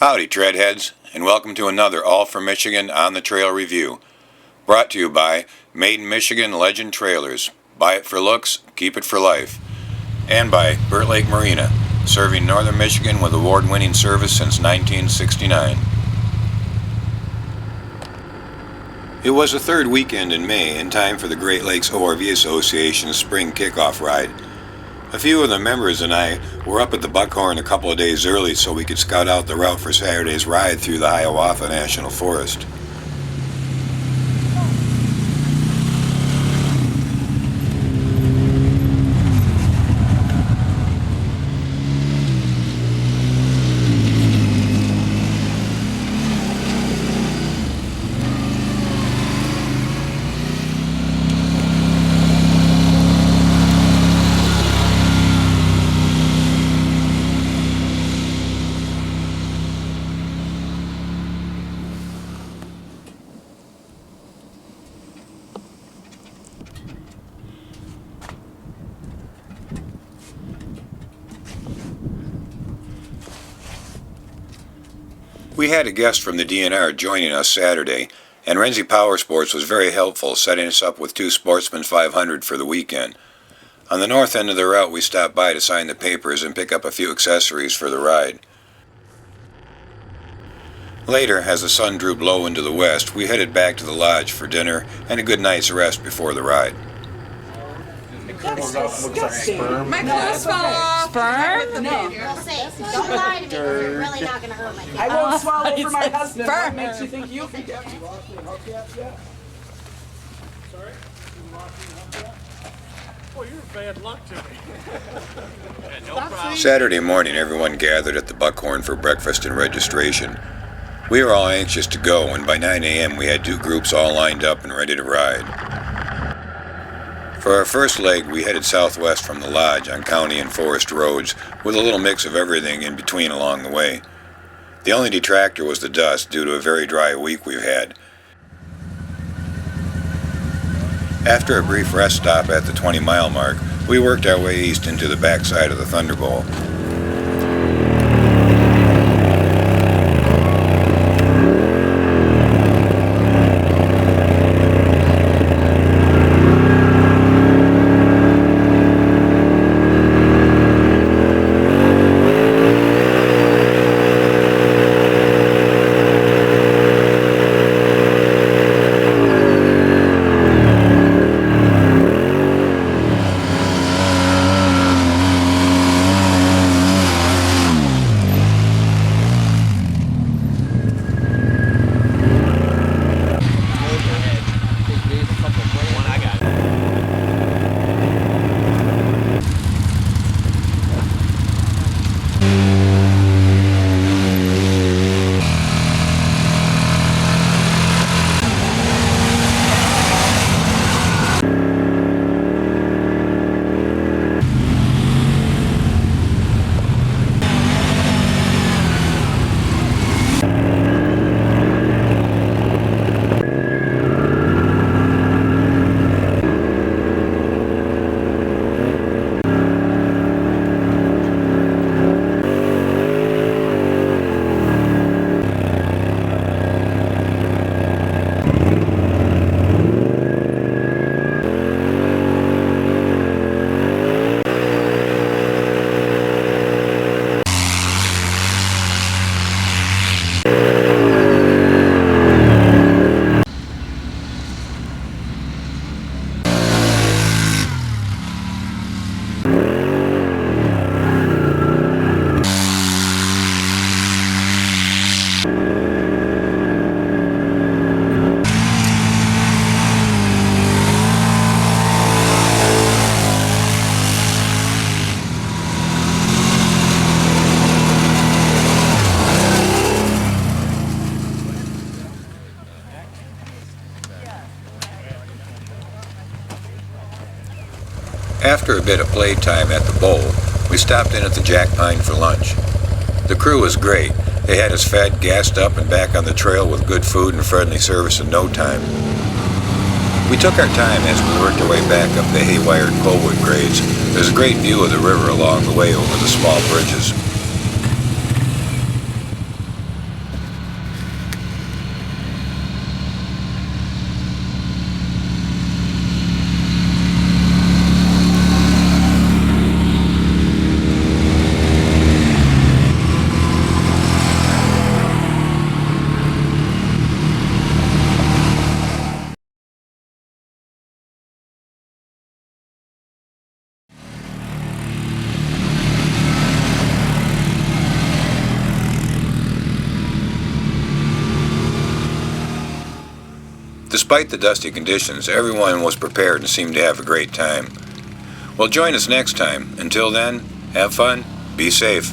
Howdy, Treadheads, and welcome to another All for Michigan On the Trail review. Brought to you by Made in Michigan Legend Trailers. Buy it for looks, keep it for life. And by Burt Lake Marina, serving northern Michigan with award-winning service since 1969. It was the third weekend in May, in time for the Great Lakes ORV Association's spring kickoff ride. A few of the members and I were up at the Buckhorn a couple of days early so we could scout out the route for Saturday's ride through the Hiawatha National Forest. We had a guest from the DNR joining us Saturday, and Renzi Power Sports was very helpful, setting us up with 2 Sportsman 500 for the weekend. On the north end of the route, we stopped by to sign the papers and pick up a few accessories for the ride. Later, as the sun drooped low into the west, we headed back to the lodge for dinner and a good night's rest before the ride. That's disgusting. My clothes fell off. Sperm? No. Don't lie to me. You're really not going to hurt my kid. I won't swallow for my husband. sperm. What makes you think you can get me? Sorry? Boy, you're bad luck to me. No problem. Saturday morning, everyone gathered at the Buckhorn for breakfast and registration. We were all anxious to go, and by 9 a.m. we had 2 groups all lined up and ready to ride. For our first leg, we headed southwest from the lodge on county and forest roads, with a little mix of everything in between along the way. The only detractor was the dust, due to a very dry week we've had. After a brief rest stop at the 20-mile mark, we worked our way east into the backside of the Thunderbolt. After a bit of playtime at the bowl, we stopped in at the Jack Pine for lunch. The crew was great. They had us fed, gassed up, and back on the trail with good food and friendly service in no time. We took our time as we worked our way back up the hay-wired Colwood grades. There's a great view of the river along the way over the small bridges. Despite the dusty conditions, everyone was prepared and seemed to have a great time. Well, join us next time. Until then, have fun, be safe.